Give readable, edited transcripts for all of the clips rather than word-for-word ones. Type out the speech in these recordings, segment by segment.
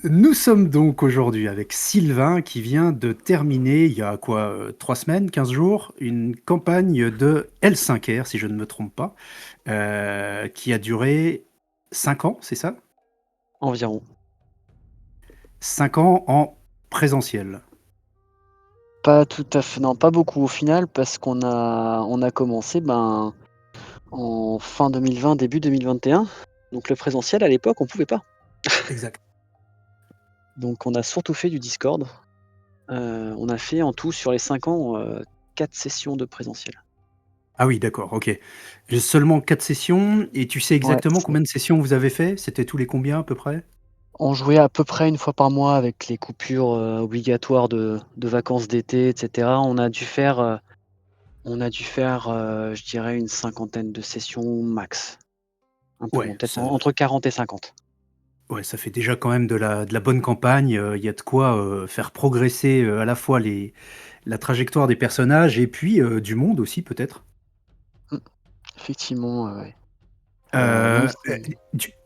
Nous sommes donc aujourd'hui avec Sylvain qui vient de terminer, il y a quoi, 3 semaines, 15 jours, une campagne de L5R, si je ne me trompe pas, qui a duré 5 ans, c'est ça? Environ. 5 ans en présentiel. Pas tout à fait, non, pas beaucoup au final parce qu'on a commencé, en fin 2020, début 2021. Donc le présentiel à l'époque, on pouvait pas. Exact. Donc on a surtout fait du Discord. On a fait en tout sur les 5 ans, 4 sessions de présentiel. Ah oui, d'accord, OK. J'ai seulement 4 sessions et tu sais Ouais, exactement c'est combien de sessions vous avez fait? C'était tous les combien à peu près? on jouait à peu près une fois par mois avec les coupures, obligatoires de vacances d'été et cetera. On a dû faire, je dirais une cinquantaine de sessions max. Un peu moins, Ouais, peut-être entre 40 et 50. ça fait déjà quand même de la bonne campagne, il y a de quoi, faire progresser, à la fois la trajectoire des personnages et puis, du monde aussi peut-être? Mmh, effectivement, ouais. Non, Heu, c'est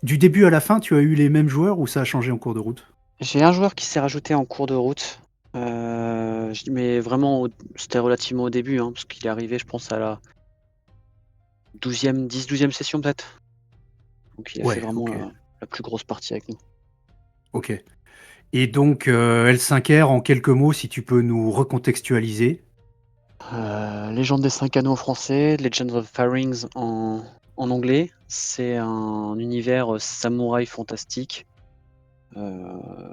du début à la fin, tu as eu les mêmes joueurs ou ça a changé en cours de route? j'ai un joueur qui s'est rajouté en cours de route, mais vraiment c'était relativement au début, hein, parce qu'il est arrivé, je pense, à la 12e, 10-12e session peut-être. Donc il a fait Ouais, vraiment OK, la plus grosse partie avec nous. OK. Et donc, L5R en quelques mots, si tu peux nous recontextualiser? Légende des 5 anneaux en français, Legends of Pharynx en anglais. C'est un univers, samouraï fantastique, heu,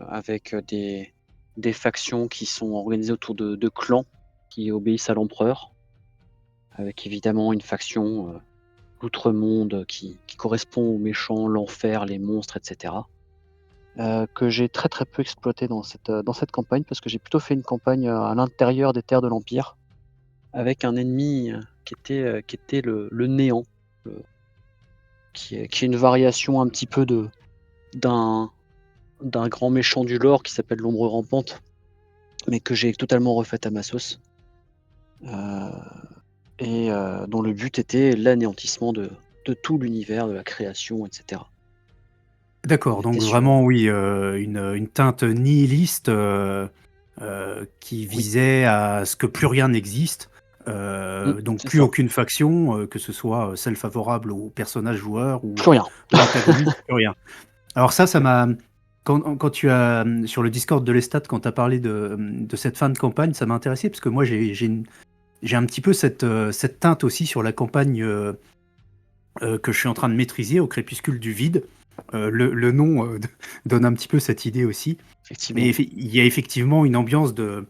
avec, des factions qui sont organisées autour de clans qui obéissent à l'empereur, avec évidemment une faction, l'outre-monde qui correspond aux méchants, l'enfer, les monstres et cetera. Que j'ai très, très peu exploité dans cette campagne parce que j'ai plutôt fait une campagne, à l'intérieur des terres de l'Empire avec un ennemi, qui était le néant, heu, qui est une variation un petit peu d'un d'un grand méchant du lore qui s'appelle l'Ombre Rampante, mais que j'ai totalement refaite à ma sauce, heu dont le but était l'anéantissement de tout l'univers, de la création et cetera. On D'accord, était donc sur vraiment oui, une teinte nihiliste, qui oui, visait à ce que plus rien n'existe, donc c'est plus ça. aucune faction, que ce soit, celle favorable aux personnages joueurs Plus rien. ou l'antagoniste, plus rien. Alors ça m'a quand tu as, sur le Discord de l'Estat, quand tu as parlé de cette fin de campagne, ça m'a intéressé parce que moi j'ai un petit peu cette teinte aussi sur la campagne, que je suis en train de maîtriser, Au crépuscule du vide. Le nom, donne un petit peu cette idée aussi. Mais Effectivement. il y a effectivement une ambiance de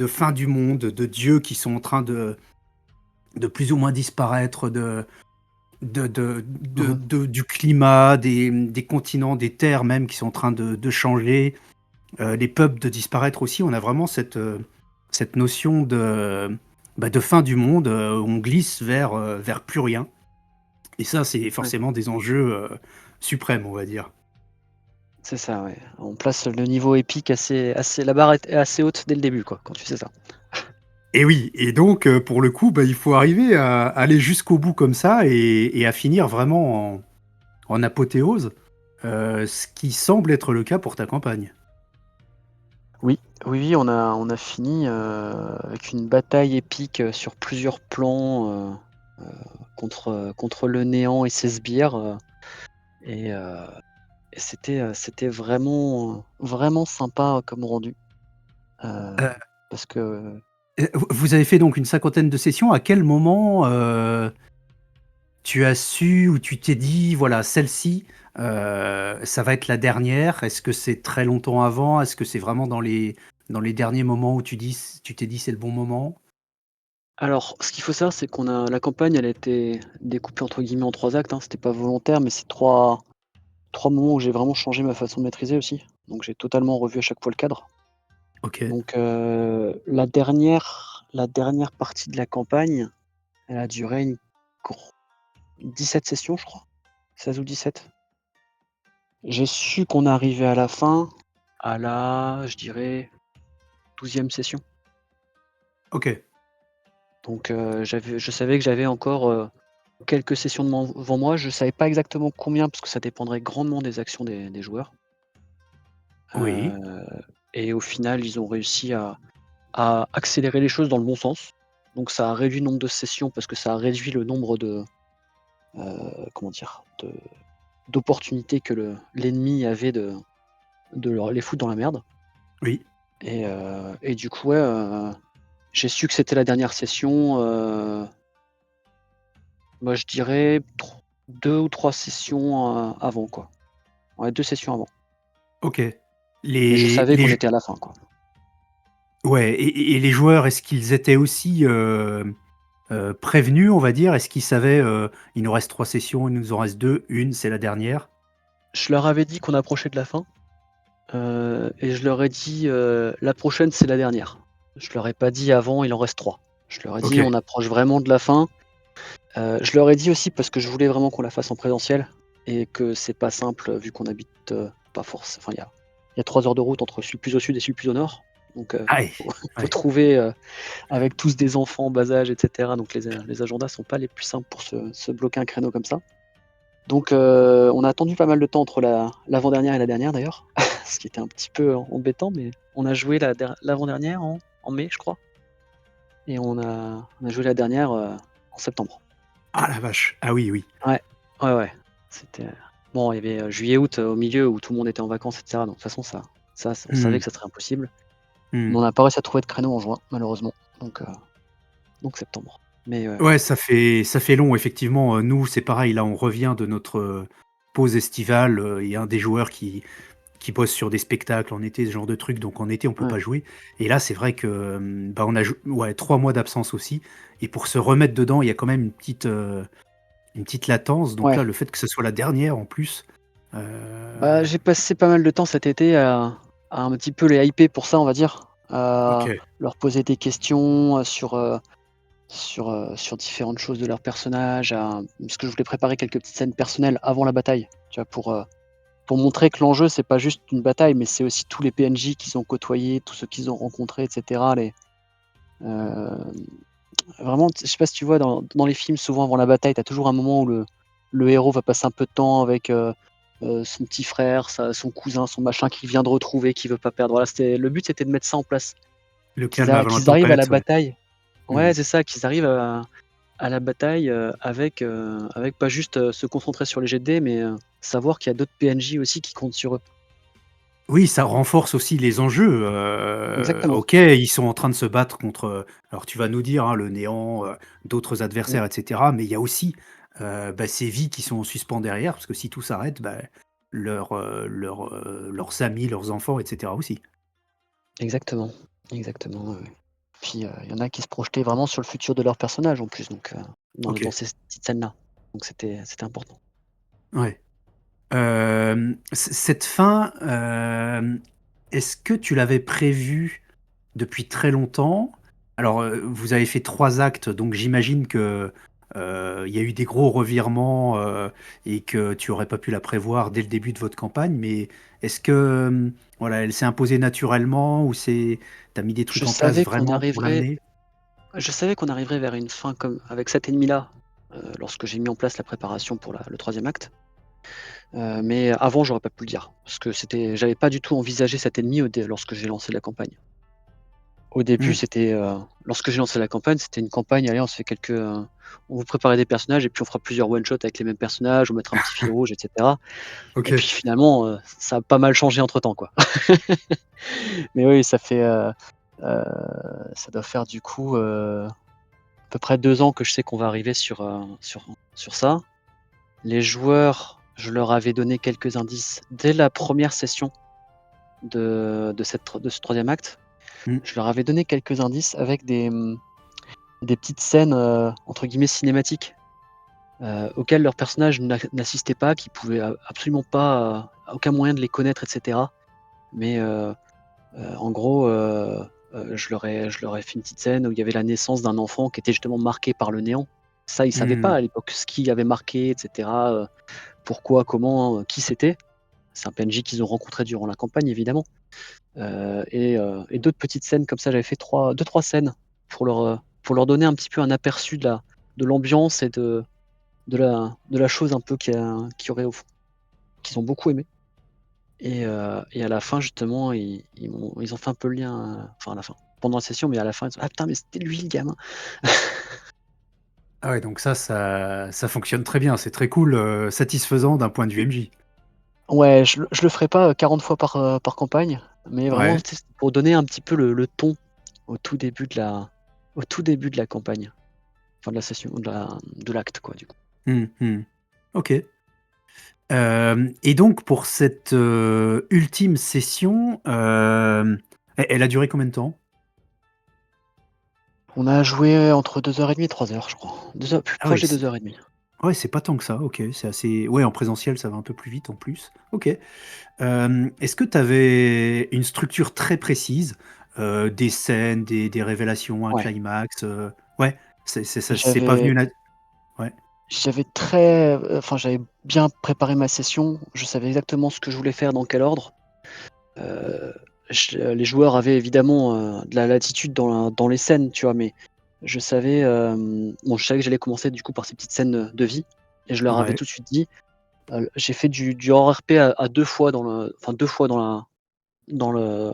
fin du monde, de dieux qui sont en train de plus ou moins disparaître, Mmh mh. du climat, des continents, des terres même qui sont en train de changer, les peuples de disparaître aussi. On a vraiment cette notion de fin du monde, où on glisse vers plus rien. Et ça, c'est Ouais, forcément des enjeux, suprêmes, on va dire. c'est ça, ouais. On place le niveau épique assez la barre est assez haute dès le début, quoi, quand tu sais ça. Et oui, et donc, pour le coup, il faut arriver à aller jusqu'au bout comme ça et à finir vraiment en apothéose, ce qui semble être le cas pour ta campagne. Oui, oui, oui, on a fini, avec une bataille épique, sur plusieurs plans, contre le néant et ses sbires, et heu c'était vraiment, vraiment sympa comme rendu, heu, Heu parce que vous avez fait donc une cinquantaine de sessions. À quel moment, tu as su ou tu t'es dit: «Voilà, celle-ci, ça va être la dernière»? Est-ce que c'est très longtemps avant? Est-ce que c'est vraiment dans les derniers moments où tu t'es dit: «C'est le bon moment»? alors ce qu'il faut savoir, c'est qu'on a la campagne, elle a été découpée entre guillemets en 3 actes, hein. C'était pas volontaire, mais c'est trois moments où j'ai vraiment changé ma façon de maîtriser aussi. Donc j'ai totalement revu à chaque fois le cadre. OK. Donc la dernière partie de la campagne, elle a duré 17 sessions, je crois, 16 ou 17. J'ai su qu'on arrivait à la fin, à la, je dirais, 12e session. OK. Donc je savais que j'avais encore, quelques sessions devant moi. Je savais pas exactement combien parce que ça dépendrait grandement des actions des joueurs. Oui, heu et au final, ils ont réussi à accélérer les choses dans le bon sens. Donc ça a réduit le nombre de sessions parce que ça a réduit le nombre de, comment dire? D'opportunités que l'ennemi avait de leur les foutre dans la merde oui. et du coup, ouais, j'ai su que c'était la dernière session, bah, je dirais 2 ou 3 sessions, avant, quoi. Ouais, 2 sessions avant. OK. Mais je Les savais les qu'on j était à la fin, quoi. Ouais, et les joueurs, est-ce qu'ils étaient aussi, prévenus, on va dire? Est-ce qu'ils savaient, «Il nous reste 3 sessions, il nous en reste 2, 1, c'est la dernière»? Je leur avais dit qu'on approchait de la fin, et je leur ai dit, «La prochaine, c'est la dernière». Je leur ai pas dit: «Avant, il en reste 3». Je leur ai dit: OK. «On approche vraiment de la fin». Je leur ai dit aussi parce que je voulais vraiment qu'on la fasse en présentiel et que c'est pas simple, vu qu'on habite, pas forc enfin, il y a 3 heures de route entre celui le plus au sud et celui le plus au nord. Donc Aïe! faut faut Ouais. trouver, avec tous des enfants en bas âge et cetera, donc les agendas sont pas les plus simples pour se bloquer un créneau comme ça. Donc on a attendu pas mal de temps entre l'avant-dernière et la dernière d'ailleurs, ce qui était un petit peu embêtant, mais on a joué l'avant-dernière en mai, je crois, et on a joué la dernière, en septembre. Ah la vache! Ah oui, oui. Ouais, ouais, ouais, c'était, bon, il y avait, juillet-août, au milieu où tout le monde était en vacances et cetera, donc de toute façon ça on savait Mmh. que ça serait impossible, mais Mmh. on n'a pas réussi à trouver de créneau en juin malheureusement, donc septembre. Mais Ouais, ça fait long effectivement, nous, c'est pareil, là, on revient de notre, pause estivale, il y a un des joueurs qui bosse sur des spectacles en été, ce genre de trucs, donc en été, on peut ouais, pas jouer et là, c'est vrai que, bah, on a jou ouais, 3 mois d'absence aussi et pour se remettre dedans, il y a quand même une petite latence, donc ouais, là, le fait que ce soit la dernière en plus, heu, bah, j'ai passé pas mal de temps cet été à un petit peu les hyper pour ça, on va dire, à OK. leur poser des questions, sur différentes choses de leur personnage, parce que je voulais préparer quelques petites scènes personnelles avant la bataille, tu vois? Pour montrer que l'enjeu, c'est pas juste une bataille, mais c'est aussi tous les PNJ qu'ils ont côtoyés, tous ceux qu'ils ont rencontrés et cetera, hem, vraiment, je sais pas si tu vois dans les films, souvent avant la bataille, tu as toujours un moment où le héros va passer un peu de temps avec, son petit frère, son cousin, son machin qu'il vient de retrouver, qu'il veut pas perdre. Voilà, le but, c'était de mettre ça en place. Le calme avant la Qu'ils arrivent à la tempête, ouais. bataille, Mmh. ouais, c'est ça, qu'ils arrivent à la bataille, avec pas juste, se concentrer sur les jets de dés, mais savoir qu'il y a d'autres PNJ aussi qui comptent sur eux. Oui, ça renforce aussi les enjeux, Exactement. OK, ils sont en train de se battre contre, alors tu vas nous dire, hein, le néant, d'autres Mmh. adversaires et cetera, mais il y a aussi, bah, ces vies qui sont en suspens derrière, parce que si tout s'arrête, bah, leurs amis, leurs enfants et cetera aussi. Exactement, exactement, ouais, ouais. Puis, il y en a qui se projetaient vraiment sur le futur de leur personnage en plus, donc dans OK, ces petites scènes-là. Donc c'était important. ouais. Cette fin, est-ce que tu l'avais prévue depuis très longtemps? Alors, vous avez fait 3 actes, donc j'imagine que, il y a eu des gros revirements, et que tu aurais pas pu la prévoir dès le début de votre campagne, mais est-ce que, voilà, elle s'est imposée naturellement ou tu as mis des Je trucs en place savais qu'on vraiment pour arriverait l'amener? je savais qu'on arriverait vers une fin comme avec cet ennemi-là, lorsque j'ai mis en place la préparation pour le troisième acte, mais avant j'aurais pas pu le dire. Parce que j'avais pas du tout envisagé cet ennemi lorsque j'ai lancé la campagne. Au début, Mmh, c'était, lorsque j'ai lancé la campagne, c'était une campagne, allez, on vous préparer des personnages et puis on fera plusieurs one shot avec les mêmes personnages, on mettra un petit fil rouge et cetera, et puis OK. finalement, ça a pas mal changé entre temps, quoi. Mais oui, heu, ça doit faire du coup, à peu près 2 ans que je sais qu'on va arriver sur ça. Les joueurs, je leur avais donné quelques indices dès la première session de ce troisième acte. Mmh, Je leur avais donné quelques indices avec des petites scènes, entre guillemets «cinématiques», auxquelles leurs personnages n'assistaient pas, qui pouvaient absolument pas, aucun moyen de les connaître et cetera. Mais en gros, je leur ai fait une petite scène où il y avait la naissance d'un enfant qui était justement marqué par le néant. Ça, ils savaient pas mmh. à l'époque ce qui avait marqué et cetera, pourquoi, comment, qui c'était. C'est un PNJ qu'ils ont rencontré durant la campagne évidemment, et d'autres petites scènes comme ça. J'avais fait 2-3 scènes pour leur donner un petit peu un aperçu de l'ambiance et de la chose un peu qui aurait au fond qu'ils ont beaucoup aimé. Et à la fin, justement, ils ont fait un peu le lien, enfin, à la fin, pendant la session, mais à la fin, ils ont: «Ah putain, mais c'était lui le gamin!» Ah ouais, donc ça fonctionne très bien, c'est très cool, satisfaisant d'un point de vue MJ. Ouais, je le ferai pas, 40 fois par campagne, mais vraiment, Ouais. tu sais, c'est pour donner un petit peu le ton au tout début de la campagne, enfin de la session, de l'acte, quoi, du coup. Mmh mh. OK. Et donc pour cette, ultime session, elle a duré combien de temps? On a joué entre 2 heures et demie et 3 heures, je crois. 2 heures, plus Ah proche ouais, des 2 heures et demie. ouais, c'est pas tant que ça, OK, c'est assez ouais, en présentiel, ça va un peu plus vite en plus. OK. Est-ce que tu avais une structure très précise, des scènes, des révélations, un Ouais, climax, ouais, c'est pas j'avais venu là ouais. j'avais très, enfin, j'avais bien préparé ma session, je savais exactement ce que je voulais faire, dans quel ordre. Heu, les joueurs avaient évidemment, de la latitude dans les scènes, tu vois? Mais je savais que j'allais commencer du coup par ces petites scènes, de vie, et je leur avais Ouais. tout de suite dit, j'ai fait du hors RP à 2 fois enfin 2 fois dans le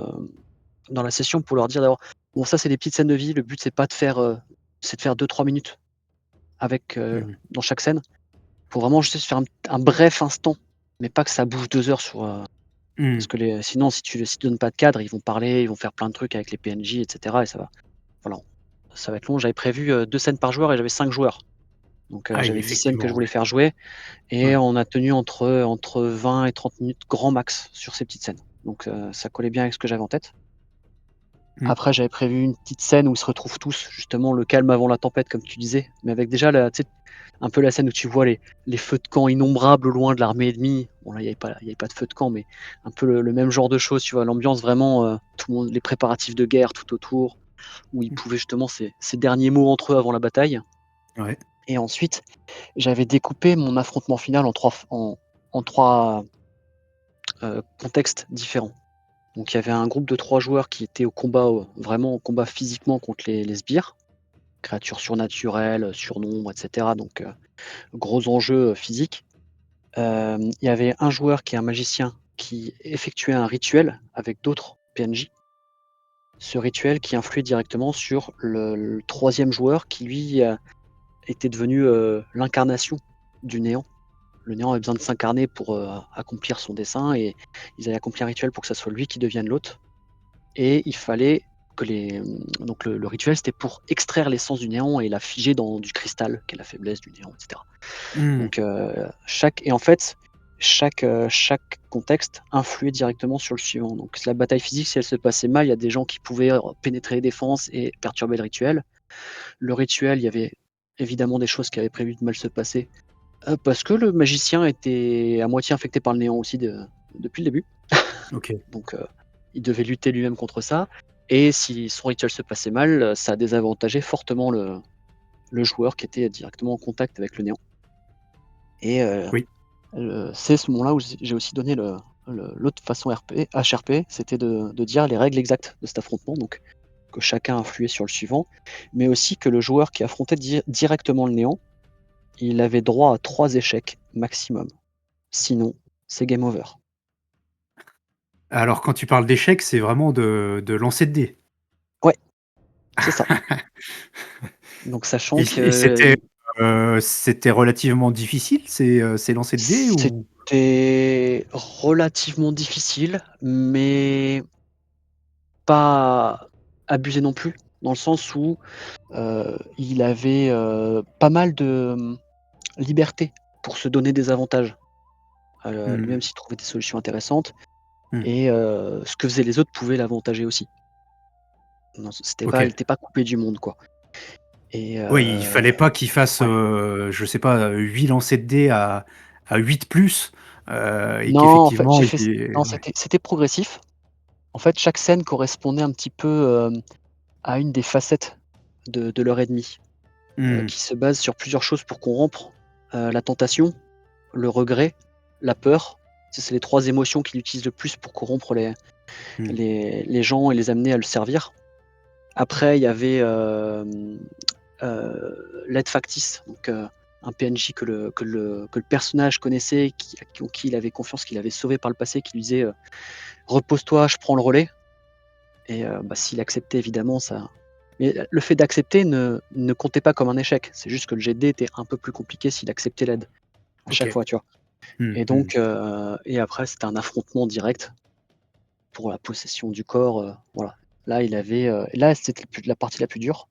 dans la session, pour leur dire d'abord: «Bon, ça c'est des petites scènes de vie, le but c'est pas de faire, c'est de faire 2-3 minutes avec, Mmh. dans chaque scène, pour vraiment juste faire un bref instant, mais pas que ça bouffe 2 heures sur, Mmh. parce que sinon si tu donnes pas de cadre, ils vont parler, ils vont faire plein de trucs avec les PNJ et cetera, et voilà, ça va être long. J'avais prévu, 2 scènes par joueur et j'avais 5 joueurs. Donc Ah oui, j'avais 10 scènes que je effectivement, voulais ouais. faire jouer, et Ouais. on a tenu entre 20 et 30 minutes grand max sur ces petites scènes. Donc ça collait bien avec ce que j'avais en tête. Mmh. Après, j'avais prévu une petite scène où ils se retrouvent tous, justement le calme avant la tempête, comme tu disais, mais avec déjà tu sais, un peu la scène où tu vois les feux de camp innombrables au loin de l'armée ennemie. Bon là, il y avait pas de feu de camp, mais un peu le même genre de choses, tu vois? L'ambiance vraiment, tout le monde, les préparatifs de guerre tout autour, où ils Mmh. pouvaient justement ces derniers mots entre eux avant la bataille. Ouais. Et ensuite, j'avais découpé mon affrontement final en 3, contextes différents. Donc il y avait un groupe de 3 joueurs qui étaient au combat, vraiment au combat physiquement contre les sbires, créatures surnaturelles, surnombre, et cetera, donc gros enjeux, physiques. Il y avait un joueur qui est un magicien qui effectuait un rituel avec d'autres PNJ. Ce rituel qui influait directement sur le 3e joueur qui lui, était devenu, l'incarnation du néant. Le néant avait besoin de s'incarner pour, accomplir son dessein, et ils avaient accompli un rituel pour que ça soit lui qui devienne l'hôte, et il fallait que donc le rituel, c'était pour extraire l'essence du néant et la figer dans du cristal, qui est la faiblesse du néant, et cetera. Mmh. Donc en fait, chaque contexte influait directement sur le suivant. Donc la bataille physique, si elle se passait mal, il y a des gens qui pouvaient, pénétrer les défenses et perturber le rituel. Le rituel, il y avait évidemment des choses qui avaient prévu de mal se passer, parce que le magicien était à moitié infecté par le néant aussi, depuis le début. OK. Donc il devait lutter lui-même contre ça, et si son rituel se passait mal, ça désavantageait fortement le joueur qui était directement en contact avec le néant. Et Oui. c'est ce moment-là où j'ai aussi donné l'autre façon HRP, c'était de dire les règles exactes de cet affrontement, donc que chacun influait sur le suivant, mais aussi que le joueur qui affrontait directement le néant, il avait droit à 3 échecs maximum. Sinon, c'est game over. Alors quand tu parles d'échecs, c'est vraiment de lancer de dés? Ouais, c'est ça. Donc sachant Et que c'était relativement difficile ces lancers de dés ou? c'était relativement difficile, mais pas abusé non plus, dans le sens où, il avait, pas mal de, liberté pour se donner des avantages. Lui-même Mmh. s'il trouvait des solutions intéressantes, Mmh. et ce que faisaient les autres pouvait l'avantager aussi. Non, il OK. était pas coupé du monde, quoi. Et Oui, il fallait pas qu'il fasse, ouais. je sais pas, 8 lancers de dés à 8 plus, et Non, en fait, qu'effectivement j'ai il fait est non, ouais. c'était progressif. En fait, chaque scène correspondait un petit peu, à une des facettes de leur ennemi, Mmh. qui se base sur plusieurs choses pour corrompre, la tentation, le regret, la peur. Ça, c'est les 3 émotions qu'il utilise le plus pour corrompre Mmh. les gens et les amener à le servir. Après, il y avait, l'aide factice, donc un PNJ que le personnage connaissait, en qui il avait confiance, qu'il avait sauvé par le passé, qui lui disait repose-toi, je prends le relais. Et s'il acceptait évidemment ça. Mais le fait d'accepter ne comptait pas comme un échec. C'est juste que le jet de dés était un peu plus compliqué s'il acceptait l'aide, à chaque OK. fois, tu vois? Mmh, Et mmh. donc et après c'était un affrontement direct pour la possession du corps, voilà. Là il avait, là c'était la partie la plus dure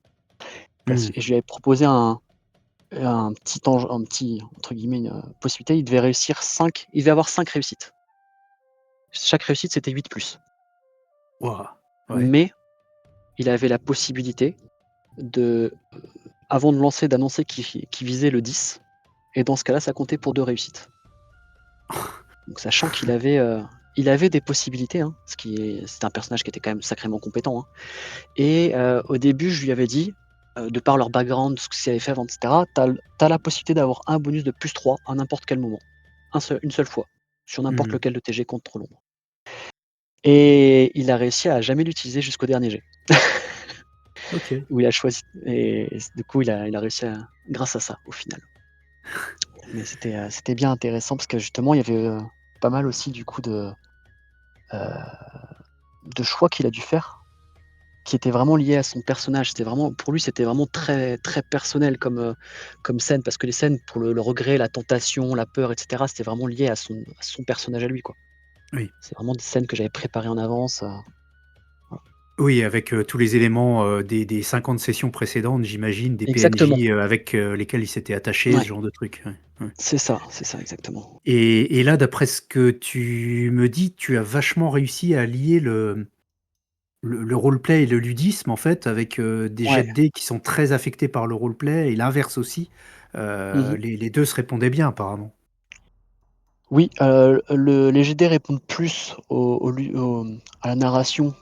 parce Mmh. et je lui avais proposé un petit entre guillemets, une, possibilité. Il devait avoir 5 réussites. Chaque réussite c'était 8+. Waouh! Ouais. Mais il avait la possibilité de, avant de lancer, d'annoncer qu'il visait le 10 et dans ce cas-là, ça comptait pour 2 réussites. Donc sachant il avait des possibilités, hein, c'était un personnage qui était quand même sacrément compétent, hein. Et au début, je lui avais dit, de par leur background, ce qu'ils avaient fait avant et cetera: «Tu as la possibilité d'avoir un bonus de +3 à n'importe quel moment, une seule fois, sur n'importe Mmh. lequel de tes jets contre l'ombre». Et il a réussi à jamais l'utiliser jusqu'au dernier jet. OK. Où il a choisi et du coup, il a réussi à grâce à ça, au final. Mais c'était bien intéressant parce que justement, il y avait, pas mal aussi du coup heu, de choix qu'il a dû faire, qui étaient vraiment liés à son personnage. C'était vraiment pour lui, c'était vraiment très, très personnel comme scène parce que les scènes pour le regret, la tentation, la peur et cetera, c'était vraiment lié à son personnage à lui, quoi. Oui. C'est vraiment des scènes que j'avais préparées en avance, voilà. Oui, avec, tous les éléments, des 50 sessions précédentes, j'imagine, des Exactement, PNJ, avec, lesquels il s'était attaché, ce ouais, genre de trucs, ouais, ouais. c'est ça exactement. Et là, d'après ce que tu me dis, tu as vachement réussi à lier le roleplay et le ludisme, en fait, avec, des jets Ouais. de dés qui sont très affectés par le roleplay et l'inverse aussi. Mmh. Les 2 se répondaient bien apparemment. Oui, les GD répondent plus à la narration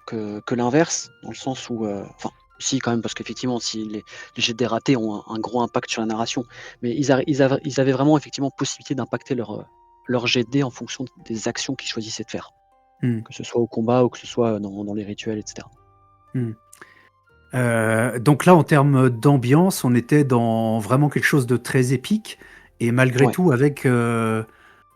que l'inverse, dans le sens où, enfin, si quand même, parce qu'effectivement, si les GD ratés ont un gros impact sur la narration, mais ils avaient vraiment effectivement possibilité d'impacter leur GD en fonction des actions qu'ils choisissaient de faire, Mmh, que ce soit au combat ou que ce soit dans les rituels et cetera. mmh. Donc là, en termes d'ambiance, on était dans vraiment quelque chose de très épique et malgré Ouais. tout avec,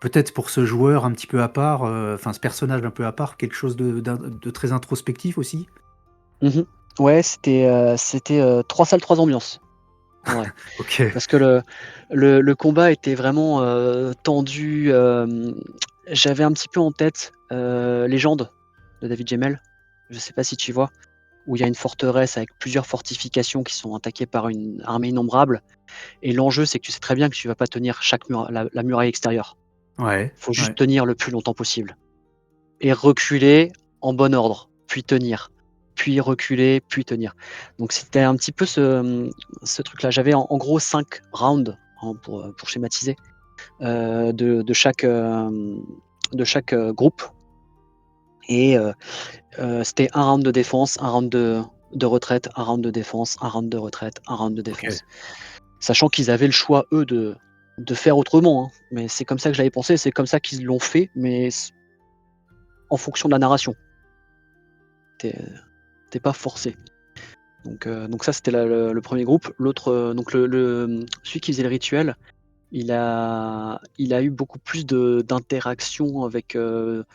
peut-être pour ce joueur un petit peu à part, enfin ce personnage un peu à part, quelque chose de très introspectif aussi? Mmh. Ouais, c'était, 3 salles, 3 ambiances, en vrai. OK. Parce que le combat était vraiment, tendu, j'avais un petit peu en tête, Légende de David Gemmell. Je sais pas si tu vois? Où il y a une forteresse avec plusieurs fortifications qui sont attaquées par une armée innombrable et l'enjeu, c'est que tu sais très bien que tu vas pas tenir chaque la muraille extérieure. Ouais, Faut juste ouais. tenir le plus longtemps possible et reculer en bon ordre, puis tenir, puis reculer, puis tenir. Donc c'était un petit peu ce truc-là. J'avais en gros 5 rounds, hein, pour schématiser, de chaque, groupe et c'était un round de défense, un round de retraite, un round de défense, un round de retraite, un round de OK. défense. Sachant qu'ils avaient le choix, eux, de faire autrement, hein, mais c'est comme ça que je l'avais pensé, c'est comme ça qu'ils l'ont fait, mais en fonction de la narration. Tu es pas forcé. Donc ça, c'était le 1er groupe. L'autre, donc celui qui faisait le rituel, il a eu beaucoup plus d'interaction avec, le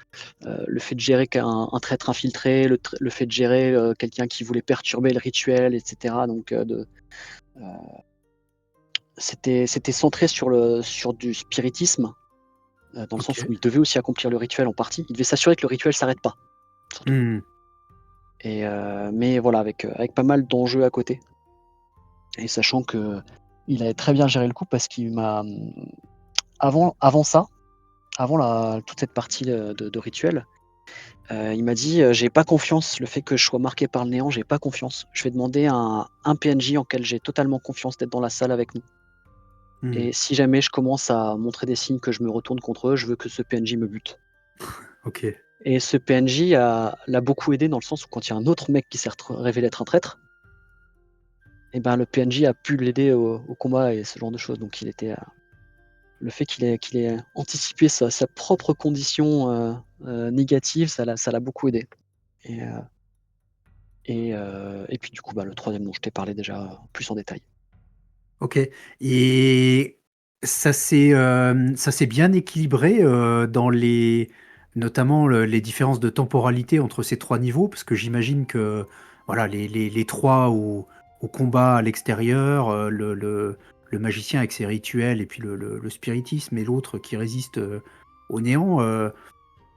fait de gérer un traître infiltré, le fait de gérer, quelqu'un qui voulait perturber le rituel et cetera. Donc heu, c'était centré sur du spiritisme, dans le sens OK. où il devait aussi accomplir le rituel en partie. Il devait s'assurer que le rituel s'arrête pas, surtout. Mmh. Et mais voilà, avec pas mal d'enjeux à côté et sachant qu'il avait très bien géré le coup parce qu'il m'a, avant ça, avant toute cette partie, de rituel, il m'a dit, «J'ai pas confiance, le fait que je sois marqué par le néant, j'ai pas confiance. Je vais demander à un PNJ en quel j'ai totalement confiance d'être dans la salle avec nous Mmh. et si jamais je commence à montrer des signes que je me retourne contre eux, je veux que ce PNJ me bute». OK. Et ce PNJ l'a beaucoup aidé dans le sens où quand il y a un autre mec qui s'est révélé être un traître, et ben, le PNJ a pu l'aider au combat et ce genre de choses. Donc il était, le fait qu'il ait anticipé sa propre condition, négative, ça l'a beaucoup aidé et et puis du coup, le troisième dont je t'ai parlé déjà, plus en détail. OK, et ça s'est bien équilibré, dans les notamment les différences de temporalité entre ces 3 niveaux? Parce que j'imagine que, voilà, les 3 au combat à l'extérieur, le magicien avec ses rituels et puis le spiritisme et l'autre qui résiste, au néant,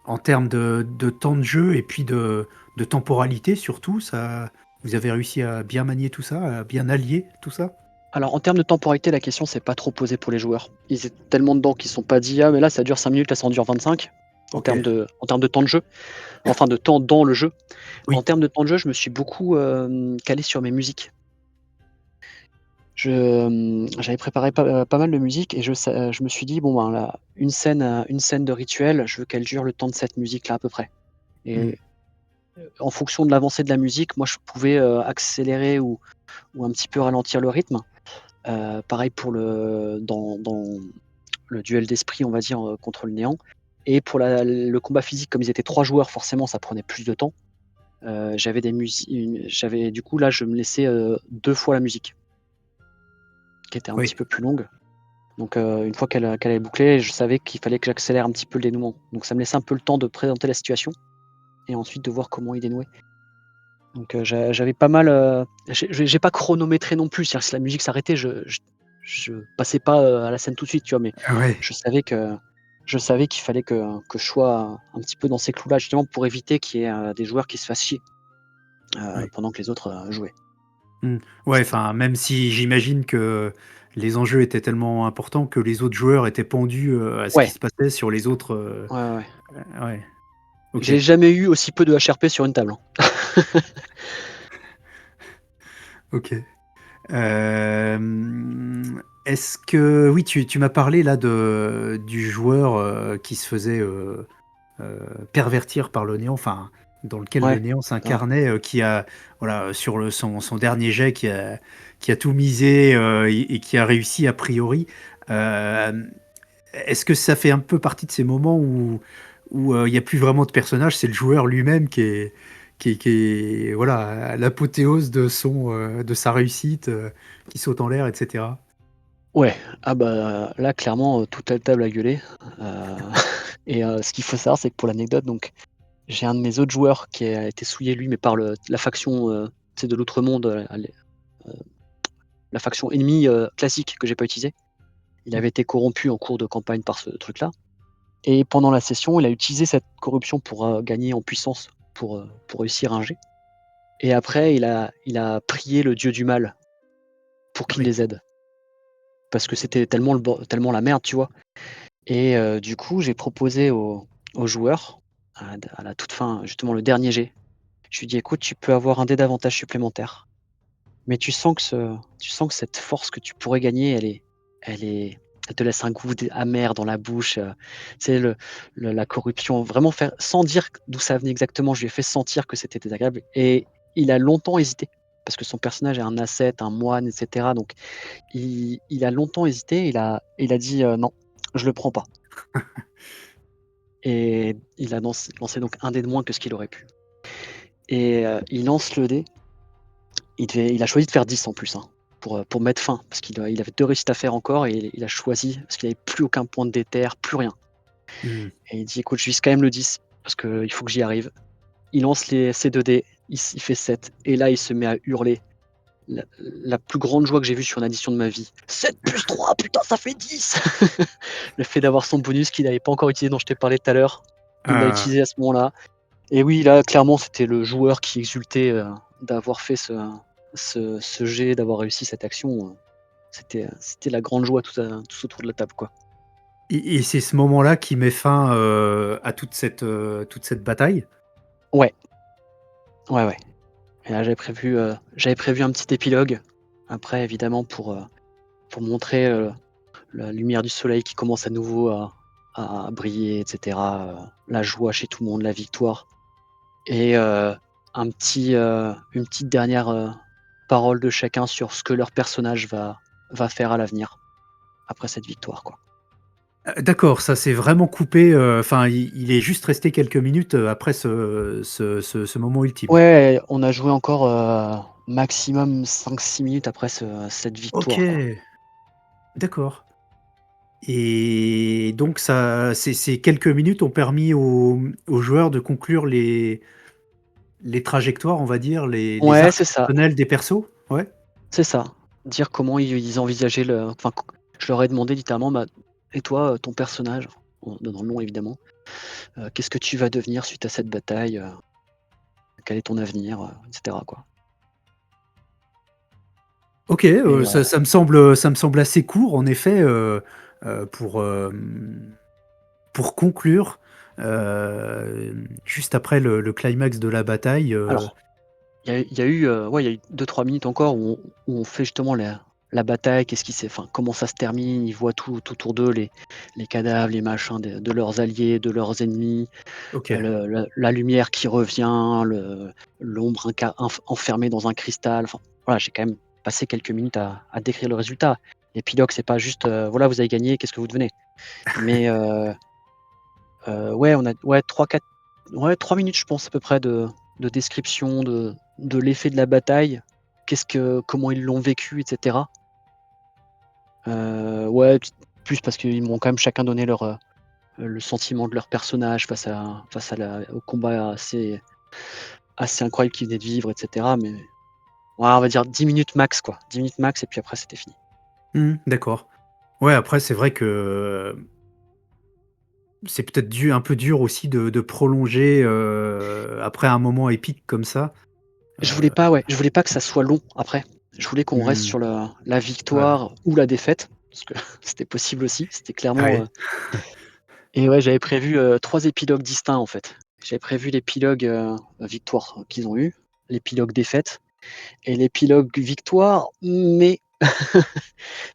en termes de temps de jeu et puis de temporalité surtout, ça vous avez réussi à bien manier tout ça, à bien allier tout ça? Alors en termes de temporalité, la question s'est pas trop posée pour les joueurs. Ils étaient tellement dedans qu'ils se sont pas dit: «Ah mais là ça dure 5 minutes, là ça en dure 25», OK. en termes de temps de jeu, enfin de temps dans le jeu. En Oui. termes de temps de jeu, je me suis beaucoup, calé sur mes musiques. J'avais préparé pas mal de musique et je me suis dit: «Bon ben là, une scène de rituel, je veux qu'elle dure le temps de cette musique-là à peu près», Mmh. et en fonction de l'avancée de la musique, moi je pouvais, accélérer ou un petit peu ralentir le rythme. Pareil pour dans le duel d'esprit, on va dire, contre le néant, et pour le combat physique, comme ils étaient 3 joueurs, forcément ça prenait plus de temps. J'avais du coup là, je me laissais, 2 fois la musique, qui était un petit Oui, peu plus longue. Donc une fois qu'elle est bouclée, je savais qu'il fallait que j'accélère un petit peu le dénouement. Donc ça me laissait un peu le temps de présenter la situation et ensuite de voir comment il dénouait. Donc j'avais pas mal, j'ai pas chronométré non plus, c'est-à-dire que si la musique s'arrêtait, je passais pas, à la scène tout de suite, tu vois? Mais ouais, je savais que je savais qu'il fallait que je sois un petit peu dans ces clous-là, justement pour éviter qu'il y ait, des joueurs qui se fassent chier, ouais. pendant que les autres, jouaient. Mmh. Ouais, C'était enfin, même si j'imagine que les enjeux étaient tellement importants que les autres joueurs étaient pendus, à ce qui Ouais, se passait sur les autres, ouais, ouais, ouais. ouais, OK, J'ai jamais eu aussi peu de HRP sur une table, hein. OK. Est-ce que oui, tu m'as parlé là du joueur, qui se faisait, pervertir par le néant, enfin, dans lequel le Ouais, néant c'est vrai. s'incarnait, qui a voilà, sur son dernier jet, qui a tout misé, et qui a réussi a priori. Hem, Est-ce que ça fait un peu partie de ces moments où, il y a plus vraiment de personnage, c'est le joueur lui-même qui est voilà, à l'apothéose de sa réussite, qui saute en l'air et cetera? Ouais, ah bah, là clairement, toute la table a gueulé, heu et ce qu'il faut savoir, c'est que pour l'anecdote, donc j'ai un de mes autres joueurs qui a été souillé lui, mais par la faction, tu sais, de l'autre monde, la faction ennemie, classique que j'ai pas utilisée. Il Mmh. avait été corrompu en cours de campagne par ce truc-là, et pendant la session, il a utilisé cette corruption pour, gagner en puissance, pour réussir un jet, et après il a prié le dieu du mal pour Ah qu'il oui. les aide. Parce que c'était tellement la merde, tu vois? Et du coup, j'ai proposé aux joueurs, à la toute fin, justement le dernier jet, je lui ai dit: «Écoute, tu peux avoir un dé d'avantage supplémentaire, mais tu sens que cette force que tu pourrais gagner, elle est elle te laisse un goût amer dans la bouche, tu sais la corruption», vraiment faire sans dire d'où ça venait exactement, je lui ai fait sentir que c'était désagréable, et il a longtemps hésité parce que son personnage est un ascète, un moine et cetera, donc il a longtemps hésité, il a dit: «Non, je le prends pas», et il a lancé donc un dé de moins que ce qu'il aurait pu, et il lance le dé. Il a choisi de faire 10 en plus, hein, pour mettre fin, parce il avait 2 réussites à faire encore, et il a choisi parce qu'il avait plus aucun point de déter, plus rien, Mmh. et il dit: «Écoute, je vise quand même le 10 parce qu'il faut que j'y arrive». Il lance ses 2 dés, il fait 7, et là, il se met à hurler. La plus grande joie que j'ai vue sur une addition de ma vie. 7 plus 3, putain, ça fait 10. Le fait d'avoir son bonus qu'il n'avait pas encore utilisé, dont je t'ai parlé tout à l'heure, il l'a Ah, utilisé à ce moment-là, et oui, là, clairement, c'était le joueur qui exultait, d'avoir fait ce jet, d'avoir réussi cette action, c'était la grande joie tous autour de la table, quoi. et c'est ce moment-là qui met fin, à toute cette bataille? Ouais, ouais, ouais, et là, j'avais prévu un petit épilogue après, évidemment, pour montrer, la lumière du soleil qui commence à nouveau à briller, et cetera, la joie chez tout le monde, la victoire, et une petite dernière, parole de chacun sur ce que leur personnage va faire à l'avenir, après cette victoire, quoi. D'accord, ça s'est vraiment coupé, enfin, il est juste resté quelques minutes, après ce moment ultime? Ouais, on a joué encore, maximum 5-6 minutes après cette OK, victoire, quoi. D'accord. Et donc ça, ces quelques minutes ont permis aux joueurs de conclure les trajectoires, on va dire, les Ouais, arcs c'est ça, personnels des persos? Ouais? c'est ça. Dire comment ils envisageaient le enfin, je leur ai demandé littéralement: «Bah, et toi, ton personnage?» en donnant le nom évidemment. «Qu'est-ce que tu vas devenir suite à cette bataille? Quel est ton avenir?» et cetera, quoi. OK, Et ça me semble assez court en effet, pour, pour conclure, juste après le climax de la bataille, alors il y a eu, ouais, il y a eu 2-3 minutes encore où on fait justement la bataille, qu'est-ce qui s'est enfin, comment ça se termine. Ils voient tout autour d'eux, les cadavres, les machins de leurs alliés, de leurs ennemis, OK. la lumière qui revient, l'ombre enfermée dans un cristal. Enfin, voilà, j'ai quand même passé quelques minutes à décrire le résultat. L'épilogue, c'est pas juste, voilà, vous avez gagné, qu'est-ce que vous devenez? Mais ouais, on a ouais 3-4 ouais 3 minutes je pense à peu près de description de l'effet de la bataille. Comment ils l'ont vécu et cetera. Ouais, plus parce qu'ils m'ont quand même chacun donné le sentiment de leur personnage face à la au combat assez incroyable qu'ils venaient de vivre et cetera, mais ouais, on va dire 10 minutes max quoi, 10 minutes max et puis après c'était fini. Mmh, d'accord. Ouais, après c'est vrai que c'est peut-être un peu dur aussi de prolonger, après un moment épique comme ça. Heu, Je voulais pas que ça soit long après. Je voulais qu'on reste mmh, sur la ouais. victoire ou la défaite, parce que c'était possible aussi. C'était Ah clairement, ouais. et ouais, j'avais prévu, 3 épilogues distincts, en fait. J'avais prévu l'épilogue, victoire qu'ils ont eu, l'épilogue défaite et l'épilogue victoire, mais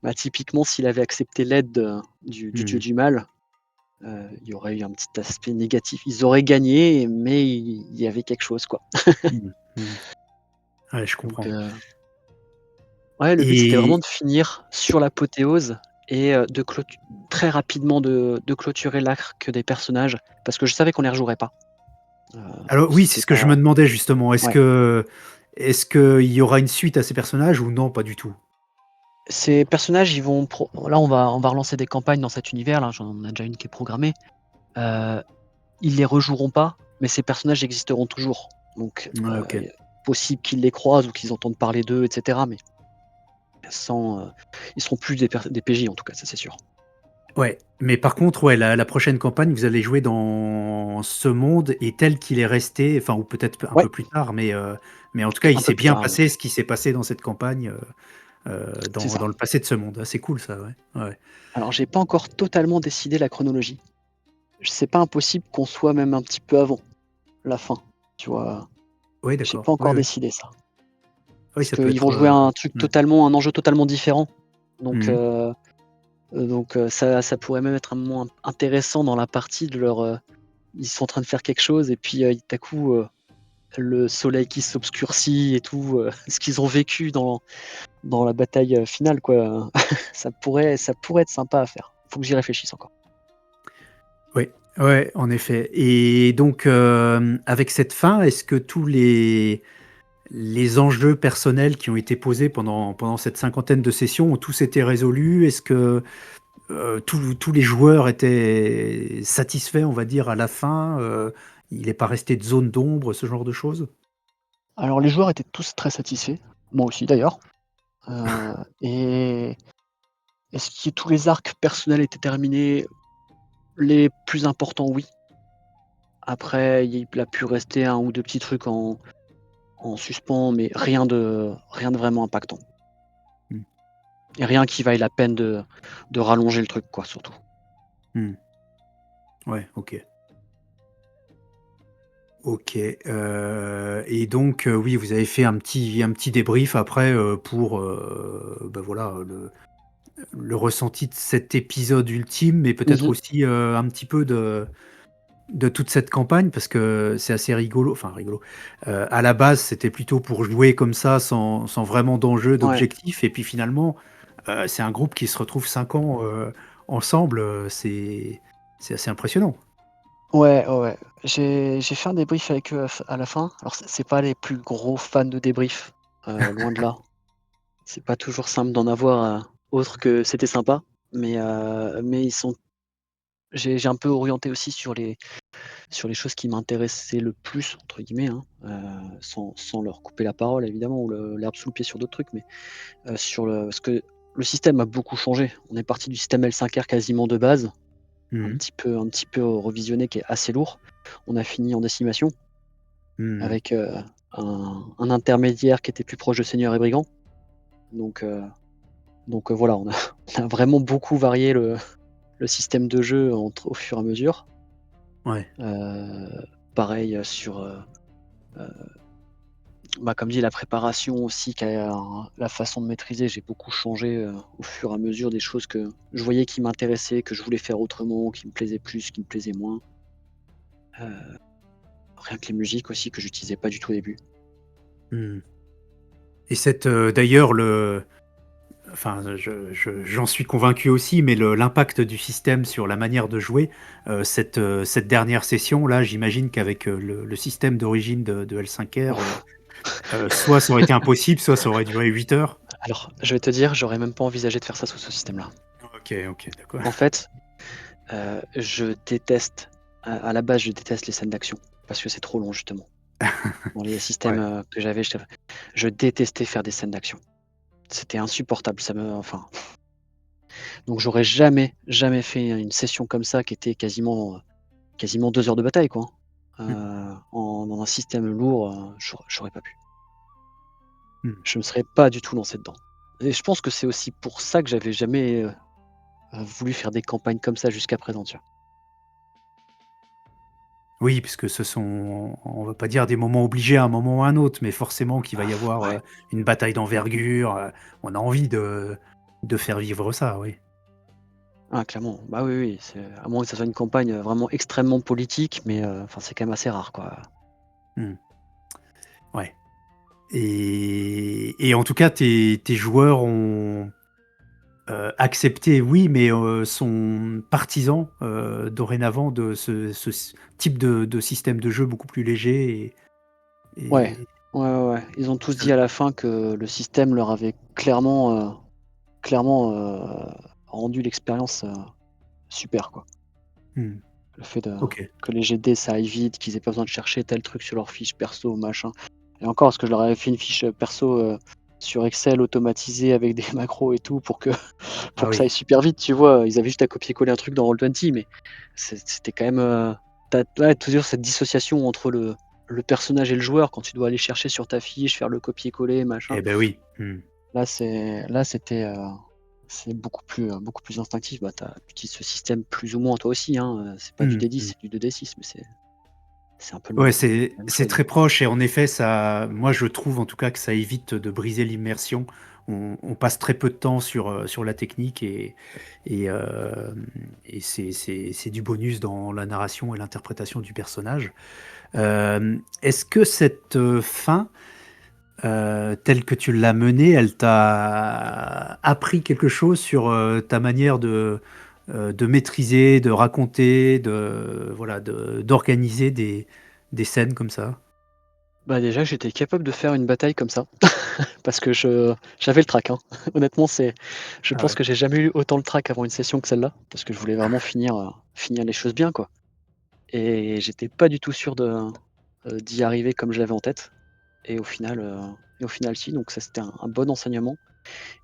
bah, typiquement, s'il avait accepté l'aide du dieu Mmh. du mal, il y aurait eu un petit aspect négatif. Ils auraient gagné, mais il y avait quelque chose, quoi. Mmh. Mmh. Ouais, je Donc comprends. ouais, le but, c'était vraiment Et de finir sur l'apothéose et très rapidement de clôturer l'arc des personnages parce que je savais qu'on les rejouerait pas. Heu, alors oui, c'est c'était ce que je me pas demandais justement. Ouais. Est-ce qu'il y aura une suite à ces personnages ou non, pas du tout? Ces personnages, ils vont là, on va relancer des campagnes dans cet univers là, j'en a déjà une qui est programmée. Heu, Ils les rejoueront pas, mais ces personnages existeront toujours. Donc Ouais, OK. possible qu'ils les croisent ou qu'ils entendent parler d'eux et cetera, mais ils seront plus des PJ en tout cas, ça c'est sûr. Ouais, mais par contre, ouais, la prochaine campagne, vous allez jouer dans ce monde et tel qu'il est resté, enfin ou peut-être un Ouais, peu plus tard, mais en tout cas, il un peu s'est plus bien tard, ouais. passé ce qui s'est passé dans cette campagne, C'est ça. dans le passé de ce monde. Ah, c'est cool ça, ouais. Ouais. Alors j'ai pas encore totalement décidé la chronologie. C'est pas impossible qu'on soit même un petit peu avant la fin, tu vois? Oui, J'ai pas d'accord. Oui, encore oui. décidé ça. Oui, Parce ça peut qu'ils vont être, jouer ouais. un enjeu totalement différent. Donc Mmh. ça pourrait même être un moment intéressant dans la partie de ils sont en train de faire quelque chose et puis, tout à coup, le soleil qui s'obscurcit et tout, ce qu'ils ont vécu dans la bataille, finale quoi. Ça pourrait être sympa à faire. Faut que j'y réfléchisse encore. Oui, ouais, en effet. Et donc, avec cette fin, est-ce que tous les enjeux personnels qui ont été posés pendant cette cinquantaine de sessions ont tous été résolus? Est-ce que tous les joueurs étaient satisfaits, on va dire, à la fin? Il n'est pas resté de zone d'ombre, ce genre de choses? Alors les joueurs étaient tous très satisfaits, moi aussi d'ailleurs, et est-ce que tous les arcs personnels étaient terminés? Les plus importants, oui. Après, il a pu rester un ou 2 petits trucs en suspens, mais rien de vraiment impactant Mmh. et rien qui vaille la peine de rallonger le truc quoi, surtout. Mmh. Ouais, OK. OK, et donc, oui, vous avez fait un petit débrief après, pour, bah, voilà, le ressenti de cet épisode ultime, mais peut-être Mmh. aussi, un petit peu de toute cette campagne parce que c'est assez rigolo, enfin rigolo. À la base, c'était plutôt pour jouer comme ça sans vraiment d'enjeu, Ouais. d'objectif et puis finalement, c'est un groupe qui se retrouve 5 ans, ensemble, c'est assez impressionnant. Ouais, ouais, ouais. J'ai fait un débrief avec eux à la fin. Alors c'est pas les plus gros fans de débrief, loin de là. C'est pas toujours simple d'en avoir, autre que c'était sympa, mais j'ai un peu orienté aussi sur les choses qui «m'intéressaient le plus» entre guillemets, hein, sans leur couper la parole évidemment ou l'herbe sous le pied sur d'autres trucs, mais sur le parce que le système a beaucoup changé. On est parti du système L5R quasiment de base, Mmh. un petit peu revisionné, qui est assez lourd. On a fini en décimation Mmh. avec, un intermédiaire qui était plus proche de seigneur et brigand. Donc heu, voilà, on a vraiment beaucoup varié le système de jeu au fur et à mesure. Ouais. Pareil, sur, bah, comme dit, la préparation aussi, la façon de maîtriser, j'ai beaucoup changé, au fur et à mesure des choses que je voyais qui m'intéressaient, que je voulais faire autrement, qui me plaisaient plus, qui me plaisaient moins. Heu, Rien que les musiques aussi que j'utilisais pas du tout au début. Mmh. Et d'ailleurs enfin, j'en suis convaincu aussi, mais l'impact du système sur la manière de jouer, cette dernière session là, j'imagine qu'avec, le système d'origine de L5R, soit ça aurait été impossible, soit ça aurait duré 8 heures. Alors, je vais te dire, j'aurais même pas envisagé de faire ça sous ce système-là. OK, OK, d'accord. En fait, je déteste, à la base, je déteste les scènes d'action parce que c'est trop long justement. Dans les systèmes, Ouais. que j'avais, je détestais faire des scènes d'action. C'était insupportable, enfin, donc j'aurais jamais, jamais fait une session comme ça qui était quasiment 2 heures de bataille quoi, Mmh. dans un système lourd, j'aurais pas pu. Mmh. Je me serais pas du tout lancé dedans et je pense que c'est aussi pour ça que j'avais jamais, voulu faire des campagnes comme ça jusqu'à présent, tu vois? Oui, puisque ce sont, on va pas dire des moments obligés à un moment ou à un autre, mais forcément qu'il va y avoir, Ouais. une bataille d'envergure, on a envie de faire vivre ça, oui. Ah clairement, bah oui, oui, c'est à moins que ça soit une campagne, vraiment extrêmement politique, mais enfin, c'est quand même assez rare, quoi. Mmh. Ouais. Et en tout cas, tes joueurs ont, accepté, oui, mais, sont partisans, dorénavant de ce type de système de jeu beaucoup plus léger Ouais, et ouais. Ils ont tous ça. dit à la fin que le système leur avait clairement, rendu l'expérience, super, quoi. Mmh. Le fait de OK. que les GD ça aille vite, qu'ils aient pas besoin de chercher tel truc sur leur fiche perso, machin et encore parce que je leur avais fait une fiche, perso, sur Excel automatisée avec des macros et tout Ah pour que ça aille oui. super vite, tu vois? Ils avaient juste à copier-coller un truc dans Roll20, mais c'était quand même, tu ouais, toujours cette dissociation entre le personnage et le joueur quand tu dois aller chercher sur ta fiche, faire le copier-coller, machin. Eh beh, oui. Mmh. Là, c'est beaucoup plus instinctif. Bah, tu utilises ce système plus ou moins toi aussi, hein, c'est pas du Mmh D10, mh. c'est du 2D6, mais c'est un peu Ouais, la même c'est chose. très proche et en effet, ça moi, je trouve en tout cas que ça évite de briser l'immersion. On passe très peu de temps sur la technique et c'est du bonus dans la narration et l'interprétation du personnage. Est-ce que cette, fin, telle que tu l'as menée, elle t'a appris quelque chose sur, ta manière de maîtriser, de raconter, voilà, d'organiser des scènes comme ça? Bah, déjà, j'étais capable de faire une bataille comme ça parce que j'avais le trac, hein. Honnêtement, je Ah pense ouais. que j'ai jamais eu autant le trac avant une session que celle-là parce que je voulais vraiment finir les choses bien, quoi et j'étais pas du tout sûr d'y arriver comme je l'avais en tête et au final si, donc ça, c'était un bon enseignement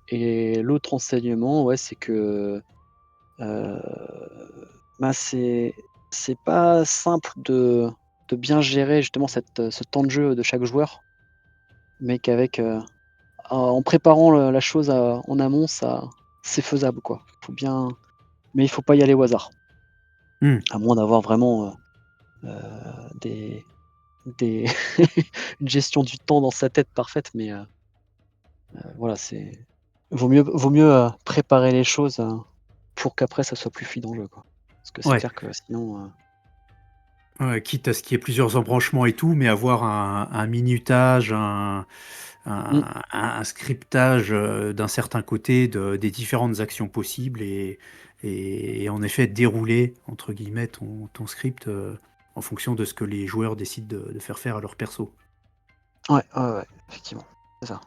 et l'autre enseignement, ouais, c'est que, heu, bah, c'est pas simple de bien gérer justement ce temps de jeu de chaque joueur, mais qu'avec, en préparant la chose en amont, ça c'est faisable, quoi. Faut bien mais il faut pas y aller au hasard, Mmh. à moins d'avoir vraiment, des des une gestion du temps dans sa tête parfaite, mais voilà, vaut mieux, préparer les choses, pour qu'après ça soit plus fluide en jeu, quoi. Parce que c'est Ouais. clair que sinon, Ouais, quitte à ce qu'il y ait plusieurs embranchements et tout, mais avoir un minutage, mmh, un scriptage, d'un certain côté des différentes actions possibles et en effet «dérouler» entre guillemets ton script, en fonction de ce que les joueurs décident de faire à leur perso. ouais, effectivement, c'est ça.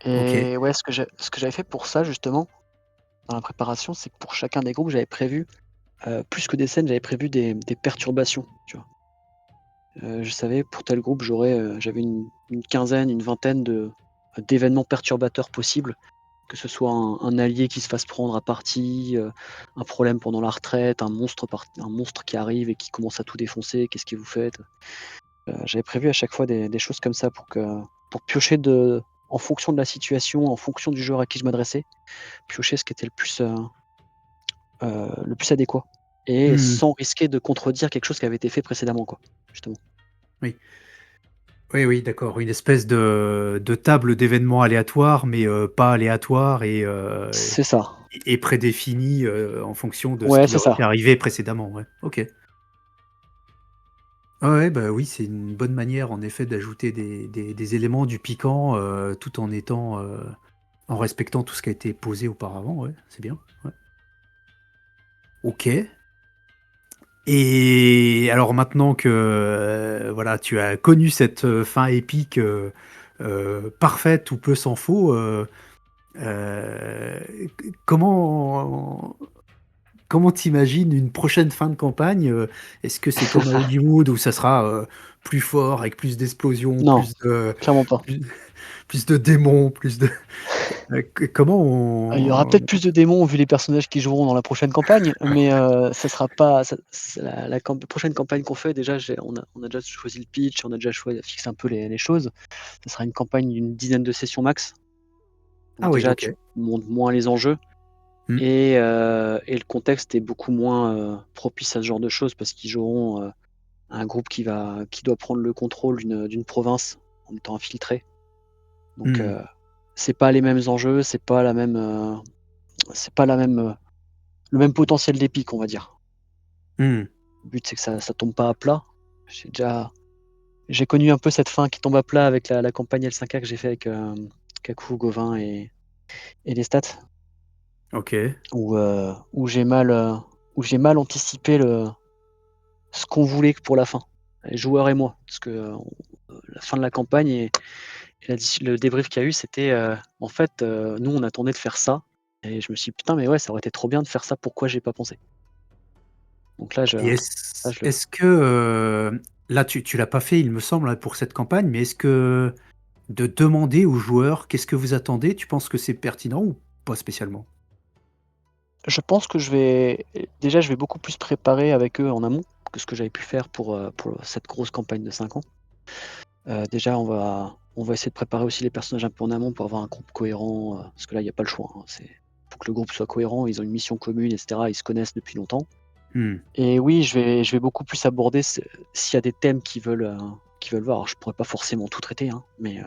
OK. Et ouais, ce que j'avais fait pour ça justement, dans la préparation, c'est que pour chacun des groupes, j'avais prévu, plus que des scènes, j'avais prévu des perturbations, tu vois? Je savais pour tel groupe, j'avais une quinzaine, une vingtaine d'événements perturbateurs possibles, que ce soit un allié qui se fasse prendre à partie, un problème pendant la retraite, un monstre qui arrive et qui commence à tout défoncer, qu'est-ce que vous faites? J'avais prévu à chaque fois des choses comme ça pour piocher en fonction de la situation, en fonction du joueur à qui je m'adressais, piocher ce qui était le plus adéquat et Mmh. sans risquer de contredire quelque chose qui avait été fait précédemment quoi, justement. Oui. Oui, oui, d'accord. Une espèce de table d'événements aléatoires, mais pas aléatoires C'est ça. et prédéfinie, en fonction de ce Ouais, qui c'est aurait pu ça. arriver précédemment, ouais. OK. Ah ouais, bah, oui, c'est une bonne manière en effet d'ajouter des éléments, du piquant, tout en étant, en respectant tout ce qui a été posé auparavant, ouais, c'est bien, ouais. OK. Et alors maintenant que, voilà, tu as connu cette, fin épique, parfaite ou peu s'en faut, comment t'imagines une prochaine fin de campagne? Est-ce que c'est comme à Hollywood où ça sera, plus fort avec plus d'explosions, Non, clairement pas. plus plus de démons, plus de comment Il y aura on peut-être plus de démons vu les personnages qui joueront dans la prochaine campagne, mais ça sera pas ça c'est la prochaine campagne qu'on fait déjà on a déjà choisi le pitch, on a déjà fixé un peu les choses. Ça sera une campagne d'une dizaine de sessions max. ah Donc oui, déjà OK. tu montes moins les enjeux Mmh. et le contexte est beaucoup moins, propice à ce genre de choses parce qu'ils joueront, un groupe qui doit prendre le contrôle d'une province en étant infiltré. Donc Mmh. c'est pas les mêmes enjeux, c'est pas la même, le même potentiel d'épique, on va dire. Mmh. Le but, c'est que ça tombe pas à plat. J'ai connu un peu cette fin qui tombe à plat avec la campagne L5A que j'ai fait avec, Kakou, Gauvin et les stats OK. où j'ai mal anticipé ce qu'on voulait pour la fin, les joueurs et moi. Parce que, la fin de la campagne et le débrief qu'il y a eu, c'était, en fait, nous, on attendait de faire ça et je me suis dit: «Putain, mais ouais, ça aurait été trop bien de faire ça, pourquoi j'y ai pas pensé?» Donc Et là, je le fais. est-ce que, là tu l'as pas fait il me semble, hein, pour cette campagne, mais est-ce que de demander aux joueurs qu'est-ce que vous attendez, tu penses que c'est pertinent ou pas spécialement? Je pense que je vais beaucoup plus préparer avec eux en amont que ce que j'avais pu faire pour cette grosse campagne de 5 ans. Déjà, on va essayer de préparer aussi les personnages un peu en amont pour avoir un groupe cohérent, parce que là, il y a pas le choix, hein. C'est faut que le groupe soit cohérent, ils ont une mission commune et cetera, ils se connaissent depuis longtemps Mmh. et oui, je vais beaucoup plus aborder s'il y a des thèmes qu'ils veulent voir. Alors je pourrais pas forcément tout traiter, hein, mais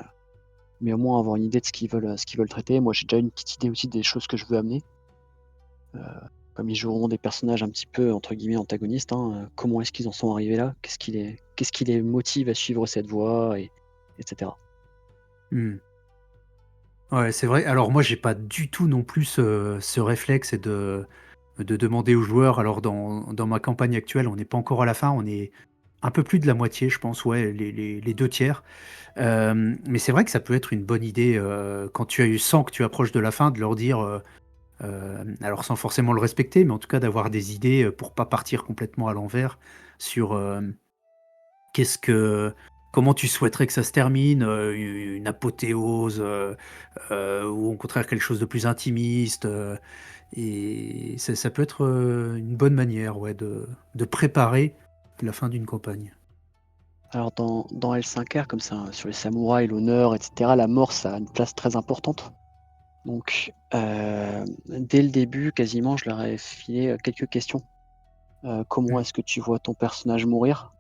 au moins avoir une idée de ce qu'ils veulent traiter. Moi, j'ai déjà une petite idée aussi des choses que je veux amener. Comme ils joueront des personnages un petit peu entre guillemets «antagonistes», hein, comment est-ce qu'ils en sont arrivés là? Qu'est-ce qui les motive à suivre cette voie et cetera. Mmh. Ouais, c'est vrai. Alors moi, j'ai pas du tout non plus ce réflexe et de demander aux joueurs. Alors dans ma campagne actuelle, on n'est pas encore à la fin, on est un peu plus de la moitié, je pense, ouais, les 2/3. Mais c'est vrai que ça peut être une bonne idée, quand tu as eu sens que tu approches de la fin, de leur dire, alors sans forcément le respecter, mais en tout cas d'avoir des idées, pour pas partir complètement à l'envers sur, qu'est-ce que comment tu souhaiterais que ça se termine? Une apothéose, ou au contraire quelque chose de plus intimiste, et ça peut être, une bonne manière, ouais, de préparer la fin d'une campagne. Alors dans L5R comme ça, sur les samouraïs, l'honneur et cetera, la mort ça a une place très importante. Donc dès le début quasiment je leur ai filé, quelques questions. Comment Mmh. est-ce que tu vois ton personnage mourir?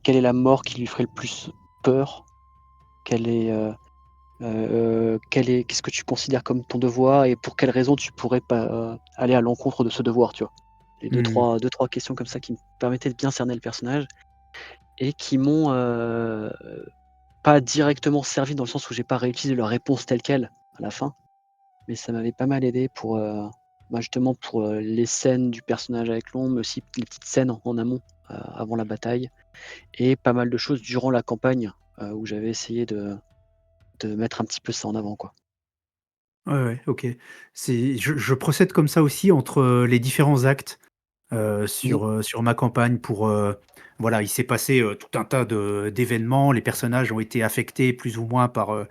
Quelle est la mort qui lui ferait le plus peur? Quelle est, qu'est-ce que tu considères comme ton devoir et pour quelles raisons tu pourrais pas, aller à l'encontre de ce devoir, tu vois? Les Mmh. deux trois questions comme ça qui me permettaient de bien cerner le personnage et qui m'ont, pas directement servi dans le sens où j'ai pas réutilisé leur réponse telle quelle à la fin, mais ça m'avait pas mal aidé justement pour, les scènes du personnage avec l'ombre, mais aussi les petites scènes en amont, avant la bataille et pas mal de choses durant la campagne, où j'avais essayé de mettre un petit peu ça en avant, quoi. Ouais, ouais, OK. Je procède comme ça aussi entre, les différents actes, Mmh. sur ma campagne pour, voilà, il s'est passé, tout un tas d'événements. Les personnages ont été affectés plus ou moins par,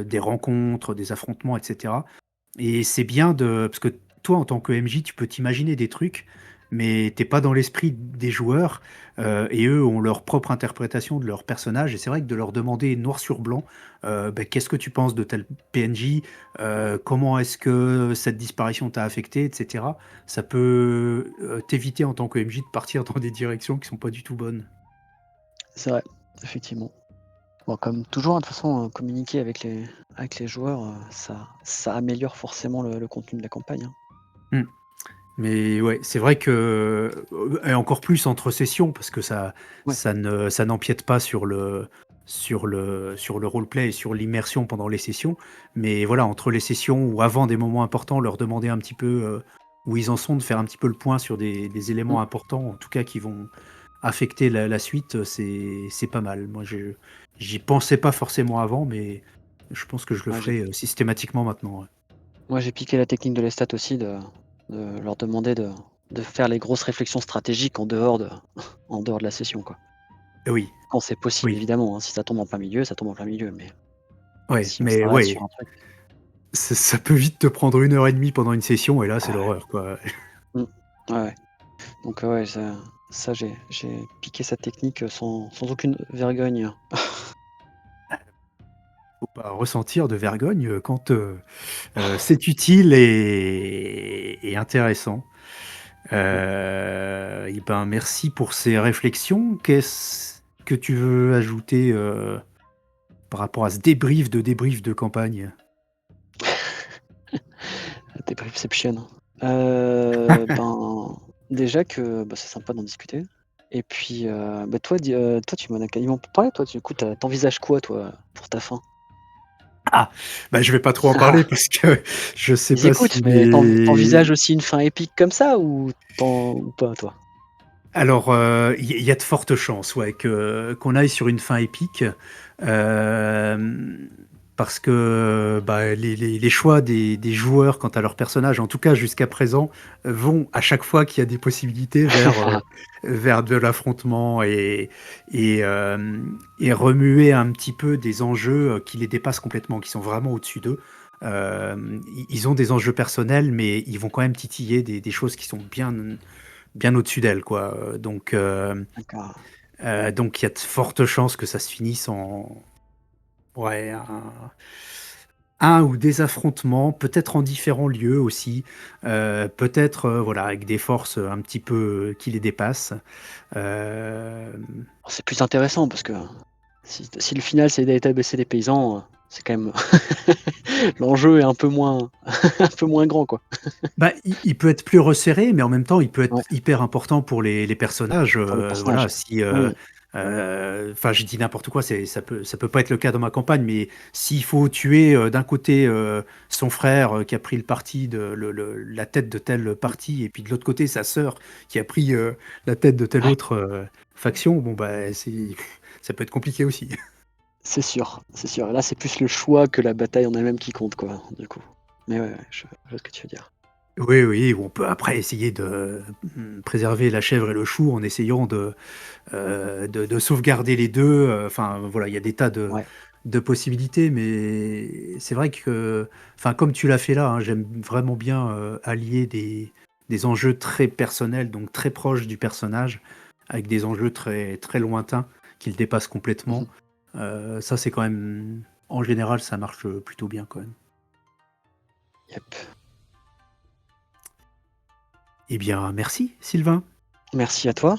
des rencontres, des affrontements et cetera. Et c'est bien de parce que toi, en tant que MJ, tu peux t'imaginer des trucs, mais t'es pas dans l'esprit des joueurs, et eux ont leur propre interprétation de leur personnage et c'est vrai que de leur demander noir sur blanc, bah: «Qu'est-ce que tu penses de tel PNJ? Comment est-ce que cette disparition t'a affecté?» et cetera. Ça peut, t'éviter en tant que MJ de partir dans des directions qui sont pas du tout bonnes. C'est vrai, effectivement. Bon, comme toujours, hein, de toute façon, communiquer avec les joueurs, ça améliore forcément le contenu de la campagne, hein. Mmh. Mais ouais, c'est vrai que, et encore plus entre sessions parce que Ouais. ça n'empiète pas sur le roleplay et sur l'immersion pendant les sessions. Mais voilà, entre les sessions ou avant des moments importants, leur demander un petit peu, où ils en sont, de faire un petit peu le point sur des Mmh. éléments importants, en tout cas qui vont affecter la suite, c'est pas mal. Moi, je j'y pensais pas forcément avant, mais je pense que je le Ouais, j'ai ferai, systématiquement maintenant, ouais. moi, j'ai piqué la technique de Lestat aussi de leur demander de faire les grosses réflexions stratégiques en dehors de la session, quoi. Oui, Quand c'est possible oui, évidemment, hein. Si ça tombe en plein milieu, ça tombe en plein milieu, mais ouais, si on mais s'arrête sur ouais. un truc. Ça peut vite te prendre 1 heure et demie pendant une session et là, c'est Ah ouais. l'horreur, quoi. Mmh. Ouais, ouais. Donc ouais, ça j'ai piqué cette technique, sans aucune vergogne. Faut pas ressentir de vergogne, quand, c'est utile et intéressant. Mmh. Et ben, merci pour ces réflexions. Qu'est-ce que tu veux ajouter, par rapport à ce débrief de campagne? Débriefception. Ben, déjà que, bah, c'est sympa d'en discuter et puis, bah, toi tu m'en as quasiment pas parlé toi, du coup, tu quoi toi, pour ta fin? Ah! Bah, je vais pas trop en parler parce que je sais Ils pas écoutent, si mais tu les aussi une fin épique comme ça ou pas toi? Alors, il y a de fortes chances, ouais, que qu'on aille sur une fin épique, hem, parce que, bah, les choix des joueurs quant à leur personnage, en tout cas jusqu'à présent, vont à chaque fois qu'il y a des possibilités vers de l'affrontement et remuer un petit peu des enjeux, qui les dépassent complètement, qui sont vraiment au-dessus d'eux. Ils ont des enjeux personnels, mais ils vont quand même titiller des choses qui sont bien au-dessus d'elle, quoi, D'accord. donc il y a de fortes chances que ça se finisse en ouais, un ou des affrontements, peut-être en différents lieux aussi, peut-être, voilà, avec des forces, un petit peu, qui les dépassent. Hem, C'est plus intéressant parce que si le final c'est d'aller tabasser les paysans, c'est quand même l'enjeu est un peu moins un peu moins grand, quoi. Bah, il peut être plus resserré, mais en même temps, il peut être Ouais, hyper important pour les personnages, pour les voilà, personnages. si, Oui, enfin, je dis n'importe quoi, ça peut pas être le cas dans ma campagne, mais s'il faut tuer, d'un côté, son frère, qui a pris le parti de la tête de telle mmh, partie et puis de l'autre côté, sa sœur qui a pris, la tête de telle ouais, autre, faction, bon, bah, ça peut être compliqué aussi. c'est sûr, c'est sûr. Là, c'est plus le choix que la bataille en elle-même qui compte, quoi, du coup. Mais ouais, ouais, je vois ce que tu veux dire. Oui, oui, ou on peut après essayer de, préserver la chèvre et le chou en essayant de sauvegarder les 2. Enfin voilà, il y a des tas Ouais. de possibilités, mais c'est vrai que, enfin comme tu l'as fait là, hein, j'aime vraiment bien, allier des enjeux très personnels, donc très proches du personnage, avec des enjeux très très lointains qui le dépassent Mmh complètement. mh. Ça c'est quand même en général, ça marche, plutôt bien quand même. Yep. Eh bien merci Sylvain. Merci à toi.